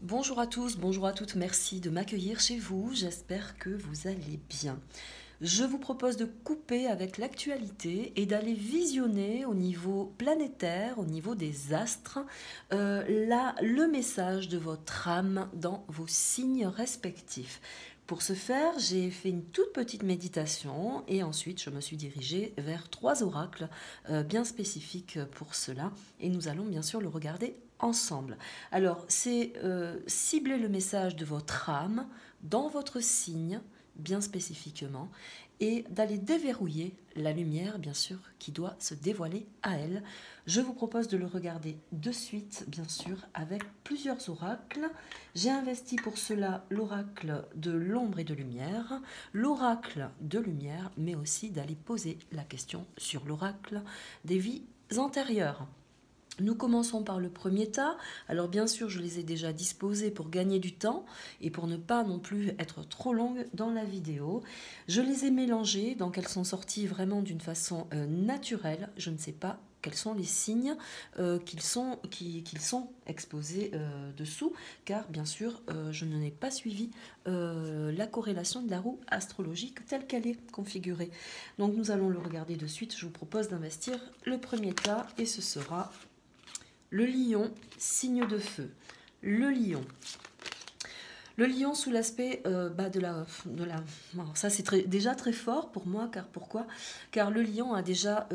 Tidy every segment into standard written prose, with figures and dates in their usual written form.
Bonjour à tous, bonjour à toutes, merci de m'accueillir chez vous, j'espère que vous allez bien. Je vous propose de couper avec l'actualité et d'aller visionner au niveau planétaire, au niveau des astres, le message de votre âme dans vos signes respectifs. Pour ce faire, j'ai fait une toute petite méditation et ensuite je me suis dirigée vers 3 oracles bien spécifiques pour cela et nous allons bien sûr le regarder ensemble. Alors, c'est cibler le message de votre âme dans votre signe, bien spécifiquement, et d'aller déverrouiller la lumière, bien sûr, qui doit se dévoiler à elle. Je vous propose de le regarder de suite, bien sûr, avec plusieurs oracles. J'ai investi pour cela l'oracle de l'ombre et de lumière, l'oracle de lumière, mais aussi d'aller poser la question sur l'oracle des vies antérieures. Nous commençons par le premier tas. Alors bien sûr, je les ai déjà disposés pour gagner du temps et pour ne pas non plus être trop longue dans la vidéo. Je les ai mélangés, donc elles sont sorties vraiment d'une façon naturelle. Je ne sais pas quels sont les signes qu'ils sont exposés dessous, car bien sûr, je n'ai pas suivi la corrélation de la roue astrologique telle qu'elle est configurée. Donc nous allons le regarder de suite. Je vous propose d'investir le premier tas et ce sera le lion, signe de feu. Le lion. Le lion sous l'aspect alors ça c'est déjà très fort pour moi, car pourquoi? Car le lion a déjà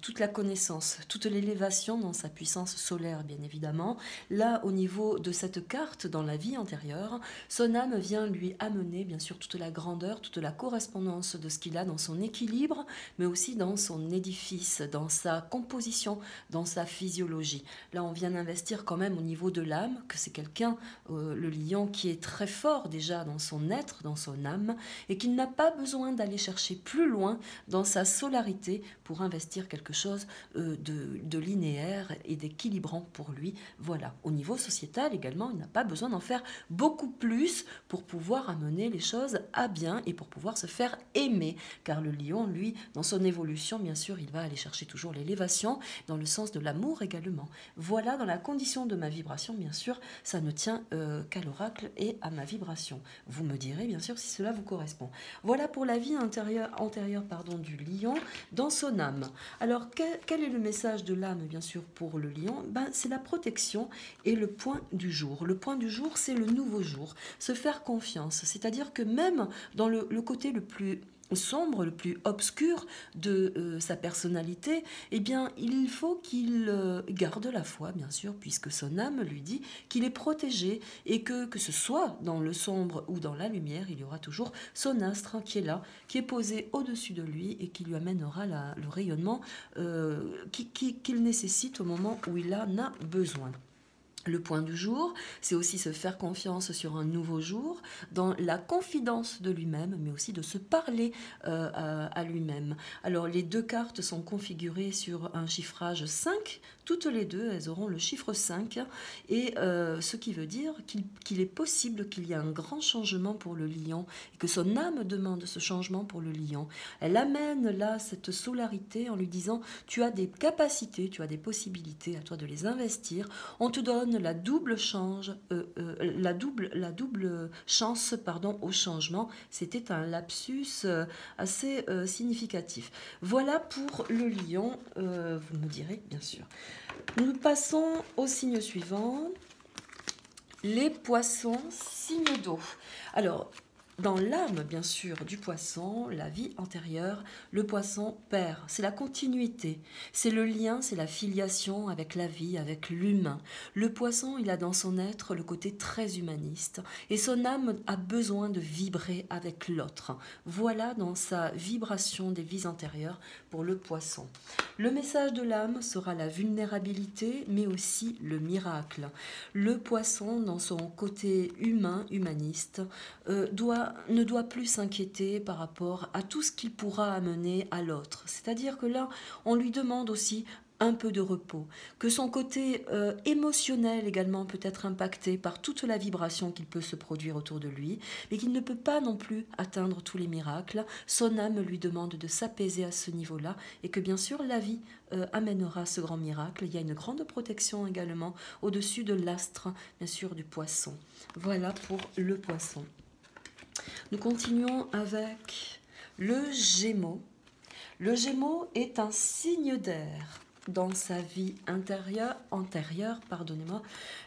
toute la connaissance, toute l'élévation dans sa puissance solaire, bien évidemment. Là, au niveau de cette carte, dans la vie antérieure, son âme vient lui amener, bien sûr, toute la grandeur, toute la correspondance de ce qu'il a dans son équilibre, mais aussi dans son édifice, dans sa composition, dans sa physiologie. Là, on vient d'investir quand même au niveau de l'âme, que c'est quelqu'un, le lion, qui est très fort déjà dans son être, dans son âme, et qu'il n'a pas besoin d'aller chercher plus loin dans sa solarité pour investir quelque chose de linéaire et d'équilibrant pour lui. Voilà. Au niveau sociétal également, il n'a pas besoin d'en faire beaucoup plus pour pouvoir amener les choses à bien et pour pouvoir se faire aimer. Car le lion, lui, dans son évolution, bien sûr, il va aller chercher toujours l'élévation, dans le sens de l'amour également. Voilà, dans la condition de ma vibration, bien sûr, ça ne tient qu'à l'oracle et à ma vibration. Vous me direz bien sûr si cela vous correspond. Voilà pour la vie antérieure du lion dans son âme. Alors quel est le message de l'âme bien sûr pour le lion? C'est la protection et le point du jour. Le point du jour, c'est le nouveau jour. Se faire confiance, c'est-à-dire que même dans le côté le plus sombre, le plus obscur de sa personnalité, eh bien, il faut qu'il garde la foi, bien sûr, puisque son âme lui dit qu'il est protégé et que ce soit dans le sombre ou dans la lumière, il y aura toujours son astre qui est là, qui est posé au-dessus de lui et qui lui amènera le rayonnement qu'il nécessite au moment où il en a besoin. Le point du jour, c'est aussi se faire confiance sur un nouveau jour, dans la confidence de lui-même, mais aussi de se parler à lui-même. Alors les deux cartes sont configurées sur un chiffrage 5, toutes les deux, elles auront le chiffre 5, et ce qui veut dire qu'il est possible qu'il y ait un grand changement pour le lion, et que son âme demande ce changement pour le lion. Elle amène là cette solarité en lui disant « tu as des capacités, tu as des possibilités, à toi de les investir, on te donne la double chance au changement. » C'était un lapsus assez significatif. Voilà pour le lion, vous me direz bien sûr. Nous passons au signe suivant, les poissons, signe d'eau. Alors, dans l'âme, bien sûr, du poisson, la vie antérieure, le poisson perd. C'est la continuité, c'est le lien, c'est la filiation avec la vie, avec l'humain. Le poisson, il a dans son être le côté très humaniste et son âme a besoin de vibrer avec l'autre. Voilà dans sa vibration des vies antérieures pour le poisson. Le message de l'âme sera la vulnérabilité, mais aussi le miracle. Le poisson, dans son côté humain, humaniste, ne doit plus s'inquiéter par rapport à tout ce qu'il pourra amener à l'autre. C'est-à-dire que là, on lui demande aussi un peu de repos, que son côté émotionnel également peut être impacté par toute la vibration qu'il peut se produire autour de lui, mais qu'il ne peut pas non plus atteindre tous les miracles. Son âme lui demande de s'apaiser à ce niveau-là et que bien sûr la vie amènera ce grand miracle. Il y a une grande protection également au-dessus de l'astre, bien sûr du poisson. Voilà pour le poisson. Nous continuons avec le Gémeaux. Le Gémeaux est un signe d'air dans sa vie antérieure, pardonnez-moi,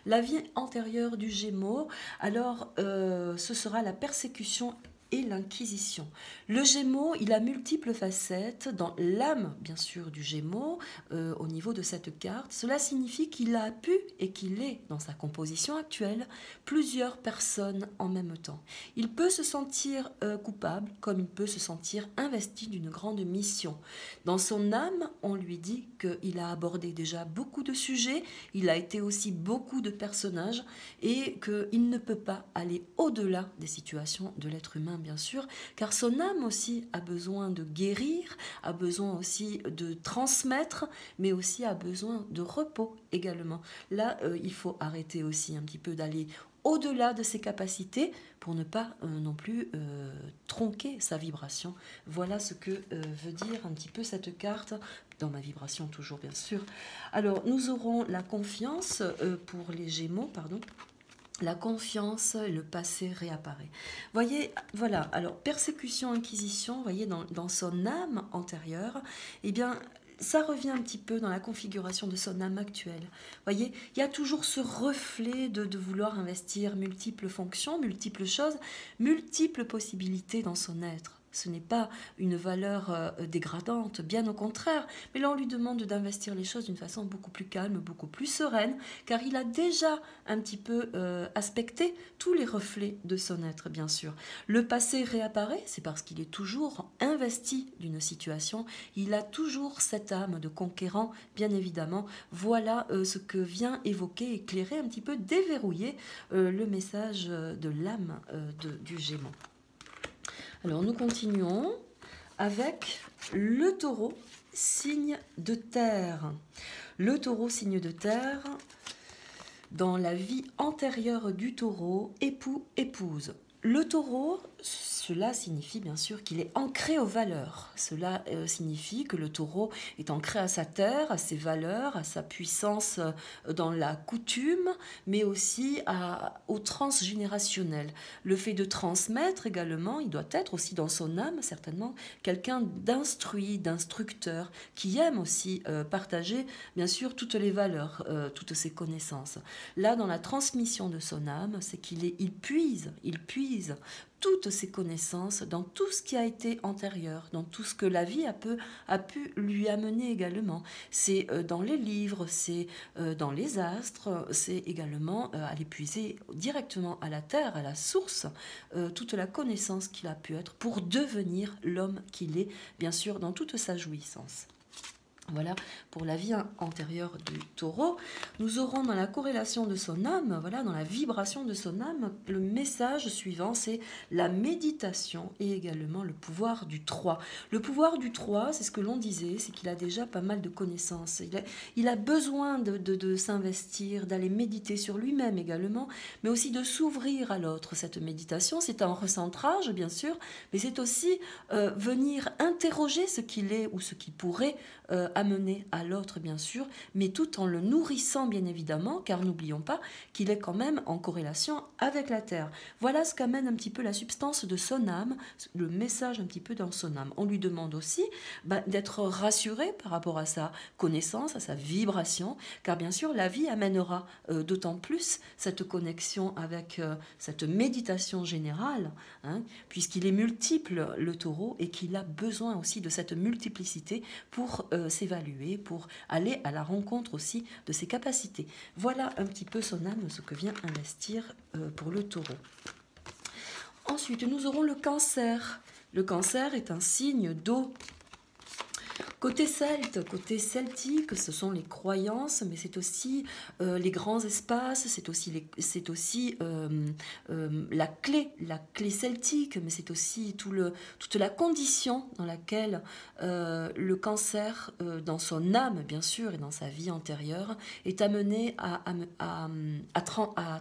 la vie antérieure du Gémeaux. Alors, ce sera la persécution et l'inquisition. Le Gémeaux, il a multiples facettes dans l'âme, bien sûr, du Gémeaux, au niveau de cette carte. Cela signifie qu'il a pu et qu'il est, dans sa composition actuelle, plusieurs personnes en même temps. Il peut se sentir coupable, comme il peut se sentir investi d'une grande mission. Dans son âme, on lui dit qu'il a abordé déjà beaucoup de sujets, il a été aussi beaucoup de personnages, et qu'il ne peut pas aller au-delà des situations de l'être humain, bien sûr, car son âme aussi a besoin de guérir, a besoin aussi de transmettre, mais aussi a besoin de repos également. Là, il faut arrêter aussi un petit peu d'aller au-delà de ses capacités pour ne pas non plus tronquer sa vibration. Voilà ce que veut dire un petit peu cette carte, dans ma vibration toujours bien sûr. Alors, nous aurons la confiance pour les Gémeaux, pardon. La confiance, le passé réapparaît. Voyez, voilà, alors persécution, inquisition, voyez, dans son âme antérieure, eh bien, ça revient un petit peu dans la configuration de son âme actuelle. Voyez, il y a toujours ce reflet de vouloir investir multiples fonctions, multiples choses, multiples possibilités dans son être. Ce n'est pas une valeur dégradante, bien au contraire. Mais là, on lui demande d'investir les choses d'une façon beaucoup plus calme, beaucoup plus sereine, car il a déjà un petit peu aspecté tous les reflets de son être, bien sûr. Le passé réapparaît, c'est parce qu'il est toujours investi d'une situation. Il a toujours cette âme de conquérant, bien évidemment. Voilà ce que vient évoquer, éclairer, un petit peu déverrouiller le message de l'âme du Gémeaux. Alors nous continuons avec le Taureau, signe de terre. Le Taureau, signe de terre, dans la vie antérieure du Taureau, époux, épouse. Le Taureau, cela signifie bien sûr qu'il est ancré aux valeurs. Cela signifie que le Taureau est ancré à sa terre, à ses valeurs, à sa puissance dans la coutume, mais aussi au transgénérationnel. Le fait de transmettre également, il doit être aussi dans son âme, certainement, quelqu'un d'instruit, d'instructeur, qui aime aussi partager, bien sûr, toutes les valeurs, toutes ses connaissances. Là, dans la transmission de son âme, c'est qu'il puise toutes ses connaissances dans tout ce qui a été antérieur, dans tout ce que la vie a pu lui amener également. C'est dans les livres, c'est dans les astres, c'est également aller puiser directement à la terre, à la source, toute la connaissance qu'il a pu être pour devenir l'homme qu'il est, bien sûr, dans toute sa jouissance. Voilà pour la vie antérieure du Taureau. Nous aurons dans la corrélation de son âme, voilà, dans la vibration de son âme, le message suivant, c'est la méditation et également le pouvoir du 3. Le pouvoir du 3, c'est ce que l'on disait, c'est qu'il a déjà pas mal de connaissances. Il a besoin de s'investir, d'aller méditer sur lui-même également, mais aussi de s'ouvrir à l'autre. Cette méditation, c'est un recentrage, bien sûr, mais c'est aussi venir interroger ce qu'il est ou ce qu'il pourrait amener à l'autre, bien sûr, mais tout en le nourrissant, bien évidemment, car n'oublions pas qu'il est quand même en corrélation avec la Terre. Voilà ce qu'amène un petit peu la substance de son âme, le message un petit peu dans son âme. On lui demande aussi d'être rassuré par rapport à sa connaissance, à sa vibration, car bien sûr, la vie amènera d'autant plus cette connexion avec cette méditation générale, hein, puisqu'il est multiple, le Taureau, et qu'il a besoin aussi de cette multiplicité pour s'évaluer, pour aller à la rencontre aussi de ses capacités. Voilà un petit peu son âme, ce que vient investir pour le Taureau. Ensuite, nous aurons le Cancer. Le Cancer est un signe d'eau. Côté celte, côté celtique, ce sont les croyances, mais c'est aussi les grands espaces, c'est aussi la clé celtique, mais c'est aussi toute la condition dans laquelle le cancer, dans son âme bien sûr et dans sa vie antérieure, est amené à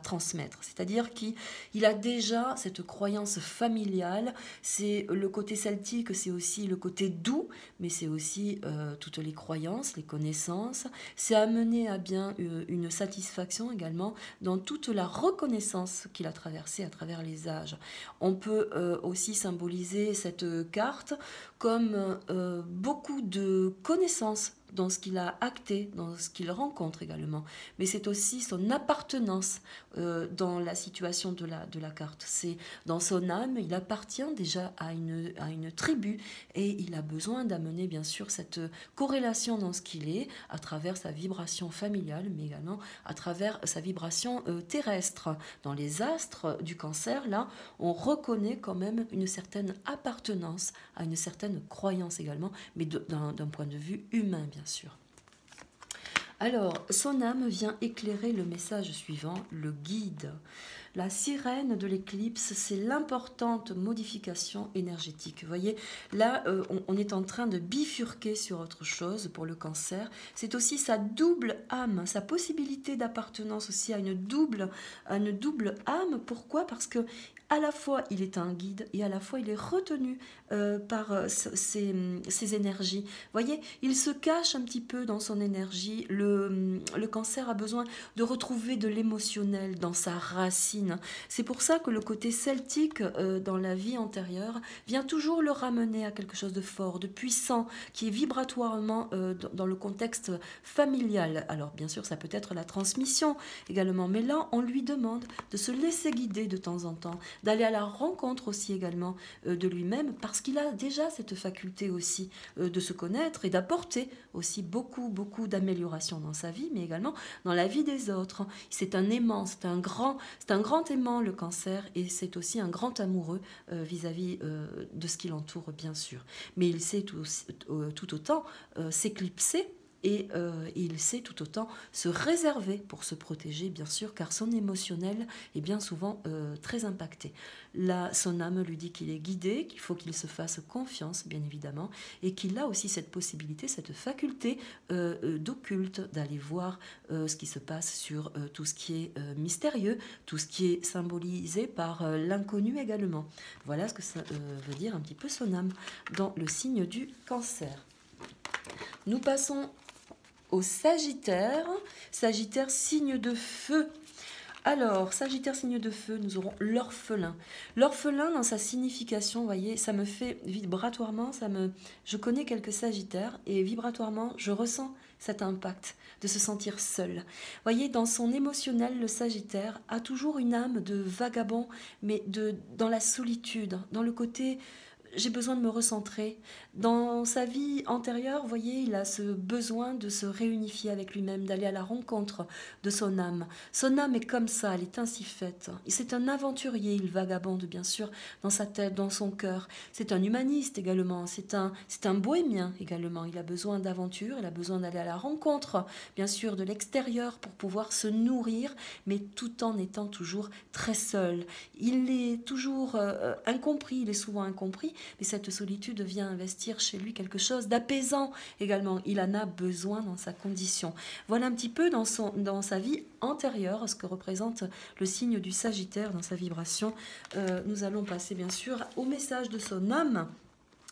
transmettre. C'est-à-dire qu'il a déjà cette croyance familiale. C'est le côté celtique, c'est aussi le côté doux, mais c'est aussi toutes les croyances, les connaissances. C'est amené à bien une satisfaction également dans toute la reconnaissance qu'il a traversée à travers les âges. On peut aussi symboliser cette carte comme beaucoup de connaissances dans ce qu'il a acté, dans ce qu'il rencontre également. Mais c'est aussi son appartenance dans la situation de la carte. C'est dans son âme, il appartient déjà à une tribu et il a besoin d'amener bien sûr cette corrélation dans ce qu'il est à travers sa vibration familiale, mais également à travers sa vibration terrestre. Dans les astres du cancer, là, on reconnaît quand même une certaine appartenance à une certaine croyance également, mais d'un point de vue humain, bien sûr. Alors, son âme vient éclairer le message suivant, le guide. La sirène de l'éclipse, c'est l'importante modification énergétique. Vous voyez, là, on est en train de bifurquer sur autre chose pour le cancer. C'est aussi sa double âme, sa possibilité d'appartenance aussi à une double âme. Pourquoi? Parce que à la fois il est un guide et à la fois il est retenu par ses énergies. Vous voyez, il se cache un petit peu dans son énergie. Le cancer a besoin de retrouver de l'émotionnel dans sa racine. C'est pour ça que le côté celtique dans la vie antérieure vient toujours le ramener à quelque chose de fort, de puissant, qui est vibratoirement dans le contexte familial. Alors bien sûr, ça peut être la transmission également, mais là, on lui demande de se laisser guider de temps en temps, d'aller à la rencontre aussi également de lui-même, parce qu'il a déjà cette faculté aussi de se connaître et d'apporter aussi beaucoup d'améliorations dans sa vie, mais également dans la vie des autres. C'est un aimant, c'est un grand aimant, le cancer, et c'est aussi un grand amoureux vis-à-vis de ce qui l'entoure, bien sûr. Mais il sait tout autant s'éclipser. Et il sait tout autant se réserver pour se protéger, bien sûr, car son émotionnel est bien souvent très impacté. Là, son âme lui dit qu'il est guidé, qu'il faut qu'il se fasse confiance, bien évidemment, et qu'il a aussi cette possibilité, cette faculté d'occulte, d'aller voir ce qui se passe sur tout ce qui est mystérieux, tout ce qui est symbolisé par l'inconnu également. Voilà ce que ça veut dire un petit peu son âme dans le signe du cancer. Nous passons au Sagittaire. Sagittaire, signe de feu. Alors, Sagittaire, signe de feu, nous aurons l'orphelin. L'orphelin, dans sa signification, vous voyez, ça me fait vibratoirement, je connais quelques Sagittaires et vibratoirement, je ressens cet impact de se sentir seul. Vous voyez, dans son émotionnel, le Sagittaire a toujours une âme de vagabond, mais dans la solitude, dans le côté j'ai besoin de me recentrer. Dans sa vie antérieure, vous voyez, il a ce besoin de se réunifier avec lui-même, d'aller à la rencontre de son âme. Son âme est comme ça, elle est ainsi faite. C'est un aventurier, il vagabonde bien sûr dans sa tête, dans son cœur. C'est un humaniste également, c'est un bohémien également. Il a besoin d'aventure, il a besoin d'aller à la rencontre, bien sûr, de l'extérieur pour pouvoir se nourrir, mais tout en étant toujours très seul. Il est toujours incompris, il est souvent incompris, mais cette solitude vient investir chez lui quelque chose d'apaisant également. Il en a besoin dans sa condition. Voilà un petit peu dans sa vie antérieure ce que représente le signe du Sagittaire dans sa vibration. Nous allons passer bien sûr au message de son âme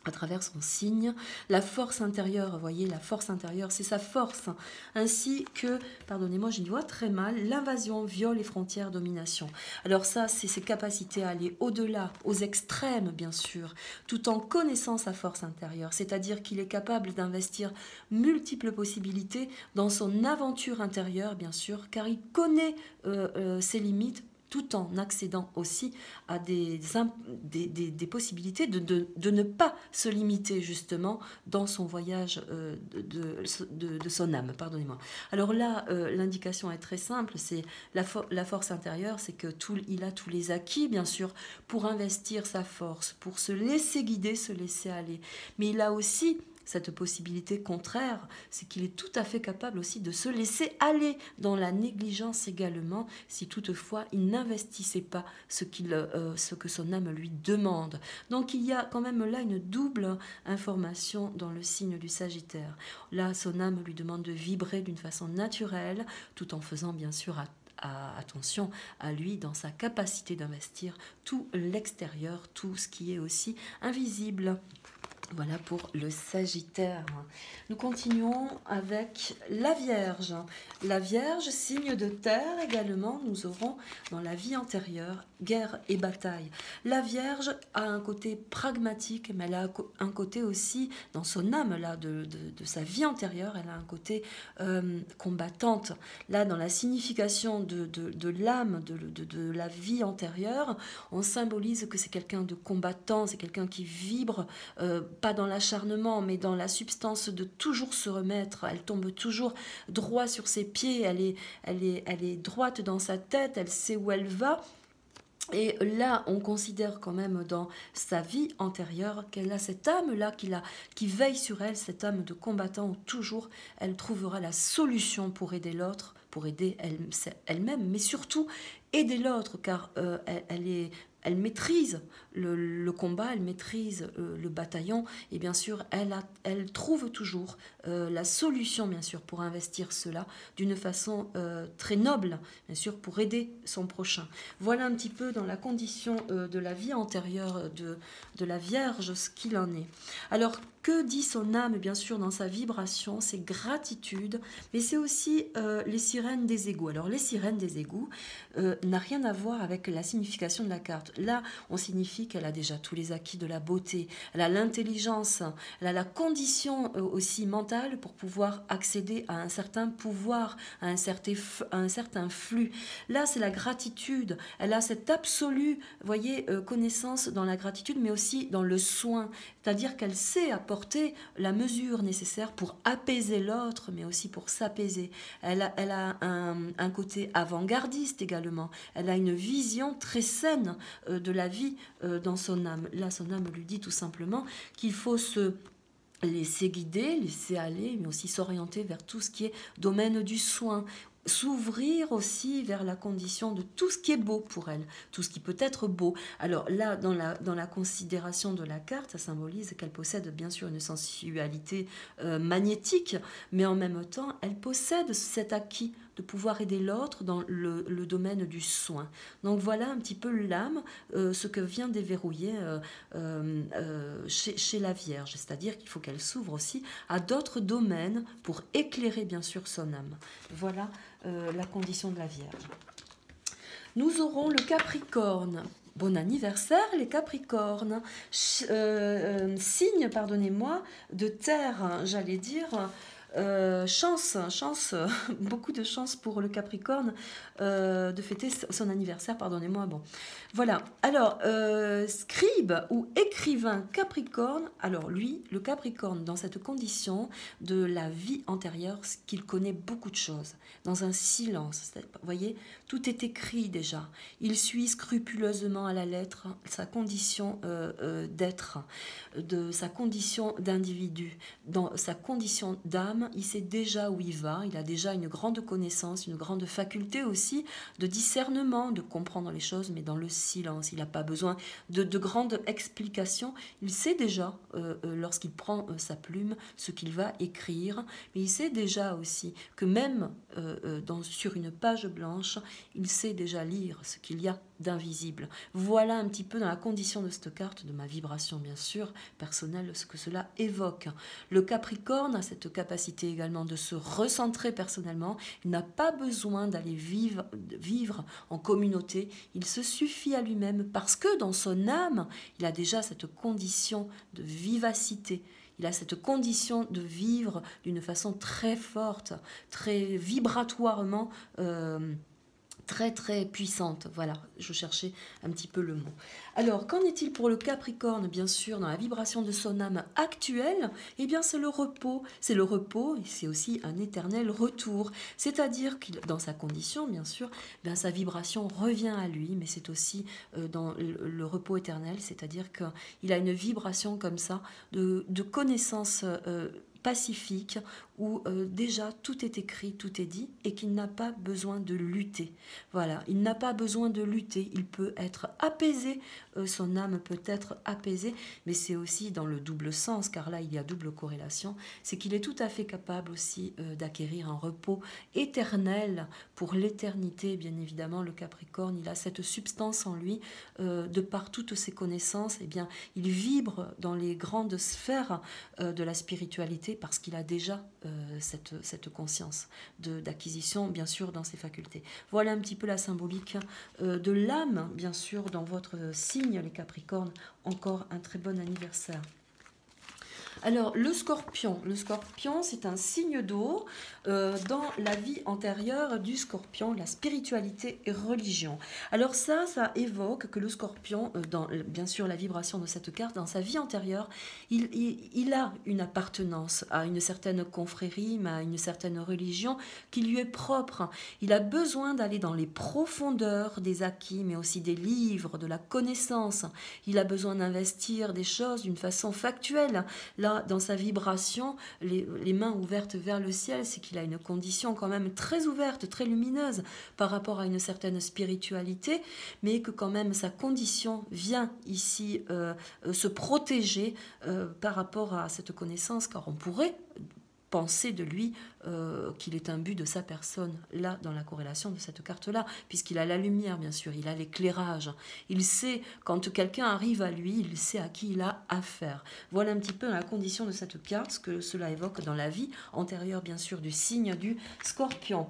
à travers son signe, la force intérieure, vous voyez, la force intérieure, c'est sa force, ainsi que, pardonnez-moi, je vois très mal, l'invasion, viol et frontières, domination. Alors ça, c'est ses capacités à aller au-delà, aux extrêmes, bien sûr, tout en connaissant sa force intérieure, c'est-à-dire qu'il est capable d'investir multiples possibilités dans son aventure intérieure, bien sûr, car il connaît ses limites, tout en accédant aussi à des possibilités de ne pas se limiter justement dans son voyage de son âme. Pardonnez-moi. Alors là, l'indication est très simple, c'est la force intérieure, c'est que il a tous les acquis, bien sûr, pour investir sa force, pour se laisser guider, se laisser aller. Mais il a aussi cette possibilité contraire, c'est qu'il est tout à fait capable aussi de se laisser aller dans la négligence également, si toutefois il n'investissait pas ce que son âme lui demande. Donc il y a quand même là une double information dans le signe du Sagittaire. Là, son âme lui demande de vibrer d'une façon naturelle, tout en faisant bien sûr attention à lui dans sa capacité d'investir tout l'extérieur, tout ce qui est aussi invisible. Voilà pour le Sagittaire. Nous continuons avec la Vierge. La Vierge, signe de terre également, nous aurons dans la vie antérieure guerre et bataille. La Vierge a un côté pragmatique, mais elle a un côté aussi, dans son âme, là, de sa vie antérieure, elle a un côté combattante. Là, dans la signification de l'âme, de la vie antérieure, on symbolise que c'est quelqu'un de combattant, c'est quelqu'un qui vibre, pas dans l'acharnement, mais dans la substance de toujours se remettre. Elle tombe toujours droit sur ses pieds, elle est droite dans sa tête, elle sait où elle va. Et là, on considère quand même dans sa vie antérieure qu'elle a cette âme-là qui veille sur elle, cette âme de combattant où toujours elle trouvera la solution pour aider l'autre, pour aider elle-même, mais surtout aider l'autre, car elle maîtrise le combat, elle maîtrise le bataillon, et bien sûr, elle trouve toujours la solution, bien sûr, pour investir cela d'une façon très noble, bien sûr, pour aider son prochain. Voilà un petit peu dans la condition de la vie antérieure de la Vierge, ce qu'il en est. Alors, que dit son âme, bien sûr, dans sa vibration? C'est gratitude, mais c'est aussi les sirènes des égouts. Alors, les sirènes des égouts n'a rien à voir avec la signification de la carte. Là, on signifie qu'elle a déjà tous les acquis de la beauté, elle a l'intelligence, elle a la condition aussi mentale pour pouvoir accéder à un certain pouvoir, à un certain flux. Là, c'est la gratitude, elle a cette absolue, voyez, connaissance dans la gratitude, mais aussi dans le soin, c'est-à-dire qu'elle sait apporter la mesure nécessaire pour apaiser l'autre, mais aussi pour s'apaiser. Elle a un côté avant-gardiste également. Elle a une vision très saine de la vie dans son âme. Là, son âme lui dit tout simplement qu'il faut se laisser guider, laisser aller, mais aussi s'orienter vers tout ce qui est domaine du soin, s'ouvrir aussi vers la condition de tout ce qui est beau pour elle, tout ce qui peut être beau. Alors là, dans la considération de la carte, ça symbolise qu'elle possède bien sûr une sensualité magnétique, mais en même temps, elle possède cet acquis de pouvoir aider l'autre dans le domaine du soin. Donc voilà un petit peu l'âme, ce que vient déverrouiller chez la Vierge, c'est-à-dire qu'il faut qu'elle s'ouvre aussi à d'autres domaines pour éclairer bien sûr son âme. Voilà la condition de la Vierge. Nous aurons le Capricorne. Bon anniversaire les Capricornes. Signe, pardonnez-moi, de terre, hein, j'allais dire. Chance, beaucoup de chance pour le Capricorne de fêter son anniversaire, pardonnez-moi. Bon, voilà. Alors, scribe ou écrivain Capricorne, alors lui, le Capricorne, dans cette condition de la vie antérieure, qu'il connaît beaucoup de choses, dans un silence. Vous voyez, tout est écrit déjà. Il suit scrupuleusement à la lettre sa condition d'être, de sa condition d'individu, dans sa condition d'âme. Il sait déjà où il va, il a déjà une grande connaissance, une grande faculté aussi de discernement, de comprendre les choses, mais dans le silence. Il n'a pas besoin de grandes explications. Il sait déjà, lorsqu'il prend sa plume, ce qu'il va écrire, mais il sait déjà aussi que même sur une page blanche, il sait déjà lire ce qu'il y a d'invisible. Voilà un petit peu dans la condition de cette carte, de ma vibration bien sûr, personnelle, ce que cela évoque. Le Capricorne a cette capacité également de se recentrer personnellement. Il n'a pas besoin d'aller vivre en communauté. Il se suffit à lui-même parce que dans son âme, il a déjà cette condition de vivacité. Il a cette condition de vivre d'une façon très forte, très vibratoirement très très puissante. Voilà, je cherchais un petit peu le mot. Alors, qu'en est-il pour le Capricorne? Bien sûr, dans la vibration de son âme actuelle, eh bien c'est le repos. C'est le repos et c'est aussi un éternel retour. C'est-à-dire que dans sa condition, bien sûr, ben, sa vibration revient à lui, mais c'est aussi dans le repos éternel, c'est-à-dire qu'il a une vibration comme ça de connaissance pacifique où déjà tout est écrit, tout est dit et qu'il n'a pas besoin de lutter. Voilà, il n'a pas besoin de lutter, il peut être apaisé, son âme peut être apaisée, mais c'est aussi dans le double sens, car là il y a double corrélation, c'est qu'il est tout à fait capable aussi d'acquérir un repos éternel pour l'éternité. Bien évidemment, le Capricorne, il a cette substance en lui, de par toutes ses connaissances, eh bien, il vibre dans les grandes sphères de la spiritualité parce qu'il a déjà cette conscience d'acquisition, bien sûr, dans ses facultés. Voilà un petit peu la symbolique de l'âme, bien sûr, dans votre signe, les Capricornes. Encore un très bon anniversaire. Alors, le scorpion, c'est un signe d'eau dans la vie antérieure du scorpion, la spiritualité et religion. Alors ça évoque que le scorpion, dans bien sûr la vibration de cette carte, dans sa vie antérieure, il a une appartenance à une certaine confrérie, mais à une certaine religion qui lui est propre. Il a besoin d'aller dans les profondeurs des acquis, mais aussi des livres, de la connaissance. Il a besoin d'investir des choses d'une façon factuelle. Là, dans sa vibration, les mains ouvertes vers le ciel, c'est qu'il a une condition quand même très ouverte, très lumineuse par rapport à une certaine spiritualité, mais que quand même sa condition vient ici se protéger par rapport à cette connaissance, car on pourrait penser de lui qu'il est un but de sa personne, là, dans la corrélation de cette carte-là, puisqu'il a la lumière, bien sûr, il a l'éclairage. Il sait, quand quelqu'un arrive à lui, il sait à qui il a affaire. Voilà un petit peu la condition de cette carte, ce que cela évoque dans la vie antérieure, bien sûr, du signe du Scorpion.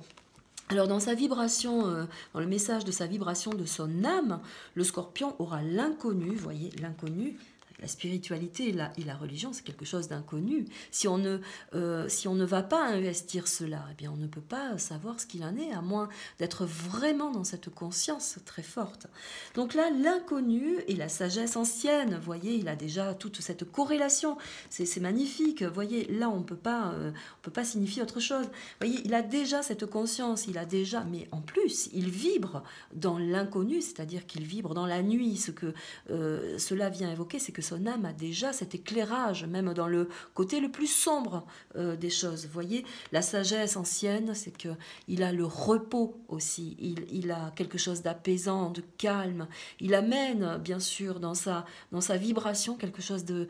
Alors dans sa vibration, dans le message de sa vibration de son âme, le Scorpion aura l'inconnu, vous voyez, l'inconnu. La spiritualité et la religion, c'est quelque chose d'inconnu. Si on ne va pas investir cela, eh bien on ne peut pas savoir ce qu'il en est, à moins d'être vraiment dans cette conscience très forte. Donc là, l'inconnu et la sagesse ancienne, vous voyez, il a déjà toute cette corrélation. C'est magnifique. Vous voyez, là, on peut pas signifier autre chose. Vous voyez, il a déjà cette conscience, mais en plus, il vibre dans l'inconnu, c'est-à-dire qu'il vibre dans la nuit. Ce que cela vient évoquer, c'est que son âme a déjà cet éclairage, même dans le côté le plus sombre des choses. Vous voyez, la sagesse ancienne, c'est qu'il a le repos aussi, il a quelque chose d'apaisant, de calme. Il amène, bien sûr, dans sa vibration, quelque chose de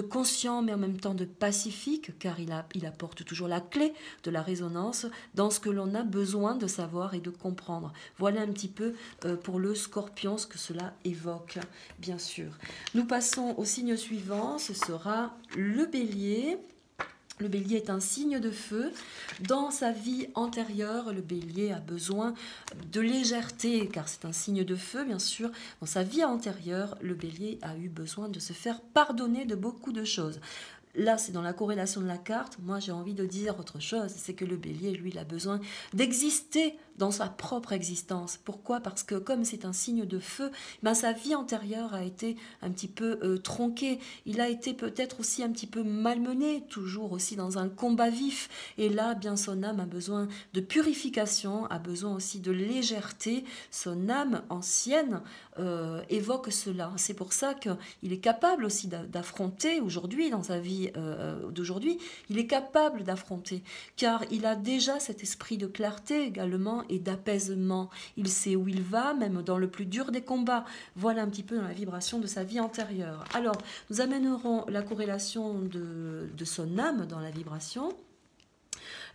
conscient, mais en même temps de pacifique, car il apporte toujours la clé de la résonance dans ce que l'on a besoin de savoir et de comprendre. Voilà un petit peu pour le Scorpion, ce que cela évoque, bien sûr. Nous passons au signe suivant, ce sera le Bélier. Le Bélier est un signe de feu. Dans sa vie antérieure, le Bélier a besoin de légèreté, car c'est un signe de feu, bien sûr. Dans sa vie antérieure, le Bélier a eu besoin de se faire pardonner de beaucoup de choses. Là, c'est dans la corrélation de la carte. Moi, j'ai envie de dire autre chose. C'est que le Bélier, lui, il a besoin d'exister dans sa propre existence. Pourquoi? Parce que comme c'est un signe de feu, ben, sa vie antérieure a été un petit peu tronquée. Il a été peut-être aussi un petit peu malmené, toujours aussi dans un combat vif. Et là, bien, son âme a besoin de purification, a besoin aussi de légèreté. Son âme ancienne évoque cela. C'est pour ça qu'il est capable aussi d'affronter aujourd'hui, dans sa vie d'aujourd'hui, il est capable d'affronter, car il a déjà cet esprit de clarté également et d'apaisement. Il sait où il va, même dans le plus dur des combats. Voilà un petit peu dans la vibration de sa vie antérieure. Alors, nous amènerons la corrélation de son âme dans la vibration.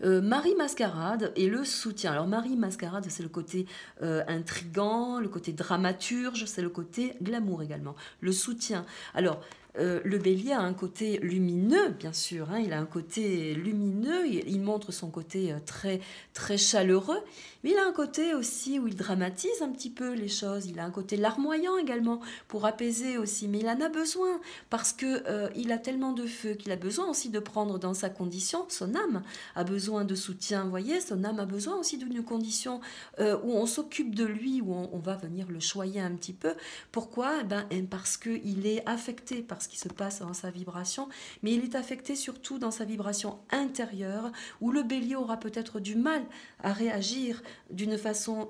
Marie Mascarade et le soutien. Alors Marie Mascarade, c'est le côté intrigant, le côté dramaturge, c'est le côté glamour également. Le soutien. Alors, Le bélier a un côté lumineux, bien sûr, hein, il a un côté lumineux, il montre son côté très, très chaleureux, mais il a un côté aussi où il dramatise un petit peu les choses, il a un côté larmoyant également pour apaiser aussi, mais il en a besoin parce que il a tellement de feu qu'il a besoin aussi de prendre dans sa condition, son âme a besoin de soutien, vous voyez, son âme a besoin aussi d'une condition où on s'occupe de lui, où on va venir le choyer un petit peu. Pourquoi? Parce qu'il est affecté par ce qui se passe dans sa vibration, mais il est affecté surtout dans sa vibration intérieure, où le bélier aura peut-être du mal à réagir d'une façon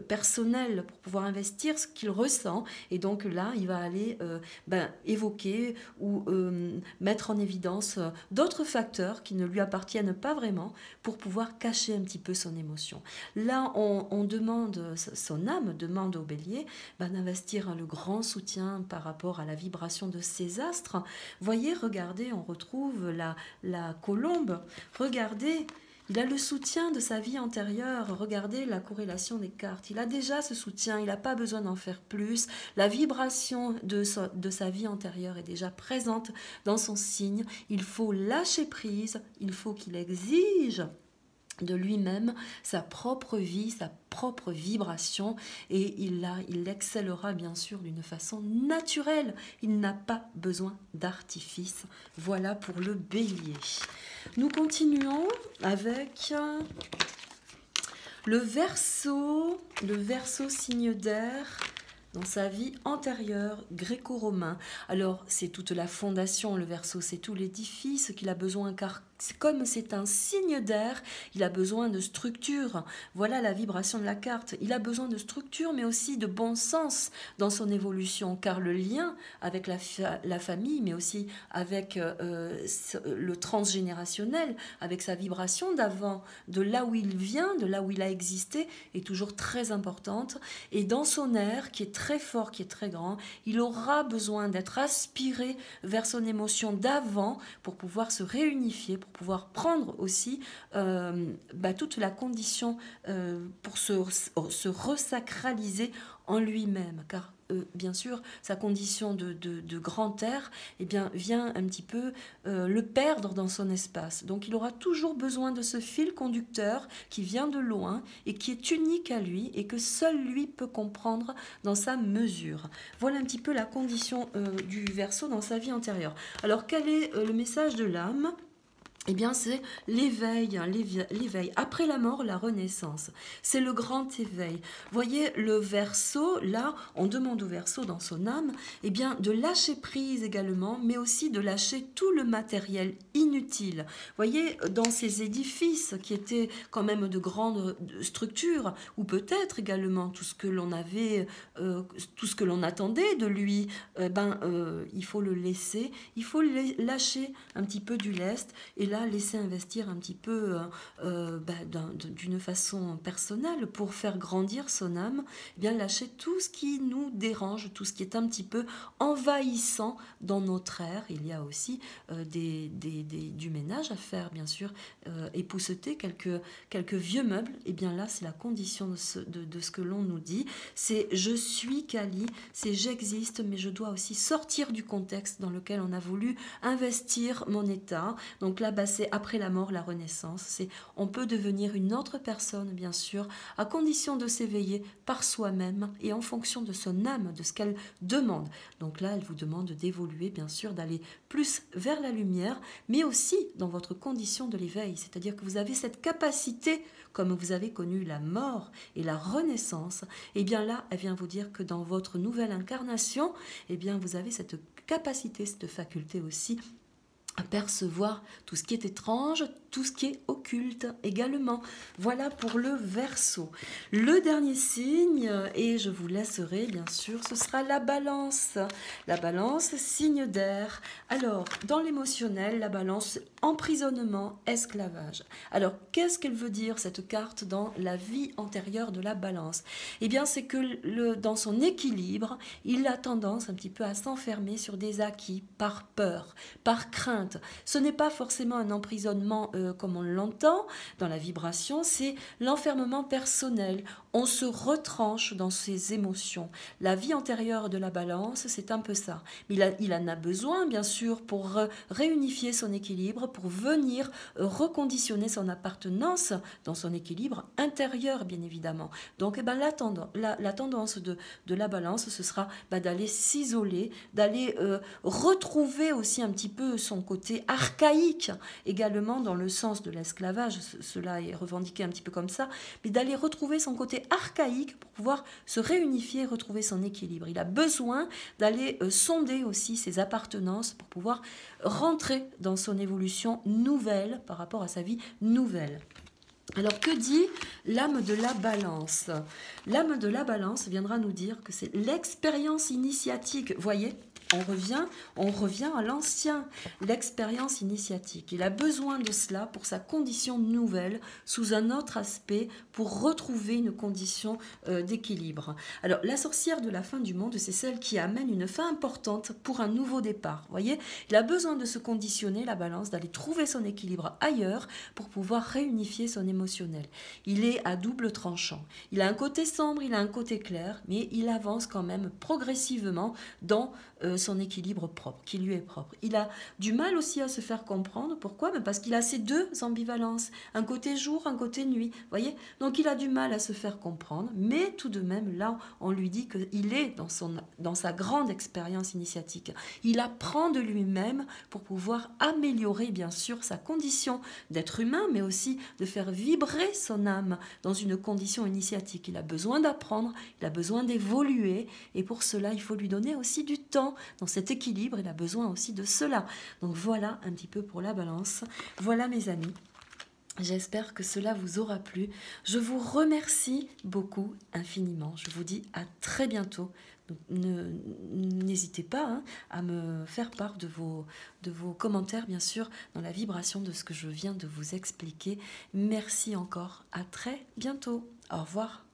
personnelle pour pouvoir investir ce qu'il ressent, et donc là, il va aller évoquer ou mettre en évidence d'autres facteurs qui ne lui appartiennent pas vraiment pour pouvoir cacher un petit peu son émotion. Là, on demande, son âme demande au bélier d'investir le grand soutien par rapport à la vibration de ces astres. Voyez, regardez, on retrouve la colombe. Regardez, il a le soutien de sa vie antérieure. Regardez la corrélation des cartes. Il a déjà ce soutien, il n'a pas besoin d'en faire plus. La vibration de sa vie antérieure est déjà présente dans son signe. Il faut lâcher prise, il faut qu'il exige de lui-même sa propre vie, sa propre vibration, et il excellera bien sûr d'une façon naturelle. Il n'a pas besoin d'artifice. Voilà pour le bélier. Nous continuons avec le Verseau signe d'air. Dans sa vie antérieure gréco-romain. Alors, c'est toute la fondation, le Verseau, c'est tout l'édifice qu'il a besoin, car comme c'est un signe d'air, il a besoin de structure. Voilà la vibration de la carte. Il a besoin de structure, mais aussi de bon sens dans son évolution, car le lien avec la famille, mais aussi avec le transgénérationnel, avec sa vibration d'avant, de là où il vient, de là où il a existé, est toujours très importante. Et dans son air, qui est très fort, qui est très grand, il aura besoin d'être aspiré vers son émotion d'avant pour pouvoir se réunifier, pour pouvoir prendre aussi toute la condition pour se resacraliser en lui-même, car bien sûr, sa condition de grand air vient un petit peu le perdre dans son espace. Donc il aura toujours besoin de ce fil conducteur qui vient de loin et qui est unique à lui et que seul lui peut comprendre dans sa mesure. Voilà un petit peu la condition du Verseau dans sa vie antérieure. Alors quel est le message de l'âme ? Eh bien, c'est l'éveil, l'éveil. Après la mort, la renaissance. C'est le grand éveil. Voyez, le Verseau, là, on demande au Verseau dans son âme, eh bien, de lâcher prise également, mais aussi de lâcher tout le matériel inutile. Voyez, dans ces édifices qui étaient quand même de grandes structures, ou peut-être également tout ce que l'on avait, tout ce que l'on attendait de lui, il faut le laisser, il faut lâcher un petit peu du lest, et là, laisser investir un petit peu d'une façon personnelle pour faire grandir son âme, eh bien lâcher tout ce qui nous dérange, tout ce qui est un petit peu envahissant dans notre air. Il y a aussi du ménage à faire, bien sûr, épousseter quelques vieux meubles. Et bien là, c'est la condition de ce que l'on nous dit. C'est « je suis Kali », c'est « j'existe », mais je dois aussi sortir du contexte dans lequel on a voulu investir mon état. Donc là, c'est après la mort, la renaissance. C'est on peut devenir une autre personne, bien sûr, à condition de s'éveiller par soi-même et en fonction de son âme, de ce qu'elle demande. Donc là, elle vous demande d'évoluer, bien sûr, d'aller plus vers la lumière, mais aussi dans votre condition de l'éveil. C'est-à-dire que vous avez cette capacité, comme vous avez connu la mort et la renaissance, et bien là, elle vient vous dire que dans votre nouvelle incarnation, eh bien, vous avez cette capacité, cette faculté aussi à percevoir tout ce qui est étrange, tout ce qui est occulte également. Voilà pour le Verseau. Le dernier signe, et je vous laisserai bien sûr, ce sera la Balance. La Balance, signe d'air. Alors, dans l'émotionnel, la Balance, emprisonnement, esclavage. Alors, qu'est-ce qu'elle veut dire cette carte dans la vie antérieure de la Balance? Eh bien, c'est que dans son équilibre, il a tendance un petit peu à s'enfermer sur des acquis par peur, par crainte, contrainte. Ce n'est pas forcément un emprisonnement comme on l'entend dans la vibration, c'est l'enfermement personnel. On se retranche dans ses émotions. La vie antérieure de la balance, c'est un peu ça. Il en a besoin, bien sûr, pour réunifier son équilibre, pour venir reconditionner son appartenance dans son équilibre intérieur, bien évidemment. Donc, la tendance de la balance, ce sera d'aller s'isoler, d'aller retrouver aussi un petit peu son côté archaïque, également dans le sens de l'esclavage, cela est revendiqué un petit peu comme ça, mais d'aller retrouver son côté archaïque pour pouvoir se réunifier et retrouver son équilibre. Il a besoin d'aller sonder aussi ses appartenances pour pouvoir rentrer dans son évolution nouvelle par rapport à sa vie nouvelle. Alors, que dit l'âme de la balance? L'âme de la balance viendra nous dire que c'est l'expérience initiatique. Voyez, on revient à l'ancien, l'expérience initiatique. Il a besoin de cela pour sa condition nouvelle, sous un autre aspect, pour retrouver une condition d'équilibre. Alors, la sorcière de la fin du monde, c'est celle qui amène une fin importante pour un nouveau départ. Voyez, il a besoin de se conditionner, la balance, d'aller trouver son équilibre ailleurs pour pouvoir réunifier son émotionnel. Il est à double tranchant. Il a un côté sombre, il a un côté clair, mais il avance quand même progressivement dans son équilibre propre, qui lui est propre. Il a du mal aussi à se faire comprendre. Pourquoi? Parce qu'il a ces deux ambivalences, un côté jour, un côté nuit. Voyez? Donc il a du mal à se faire comprendre, mais tout de même, là, on lui dit qu'il est dans sa grande expérience initiatique. Il apprend de lui-même pour pouvoir améliorer, bien sûr, sa condition d'être humain, mais aussi de faire vibrer son âme dans une condition initiatique. Il a besoin d'apprendre, il a besoin d'évoluer, et pour cela, il faut lui donner aussi du temps. Dans cet équilibre, il a besoin aussi de cela. Donc voilà un petit peu pour la balance. Voilà mes amis. J'espère que cela vous aura plu. Je vous remercie beaucoup, infiniment. Je vous dis à très bientôt. N'hésitez pas à me faire part de vos commentaires, bien sûr, dans la vibration de ce que je viens de vous expliquer. Merci encore. À très bientôt. Au revoir.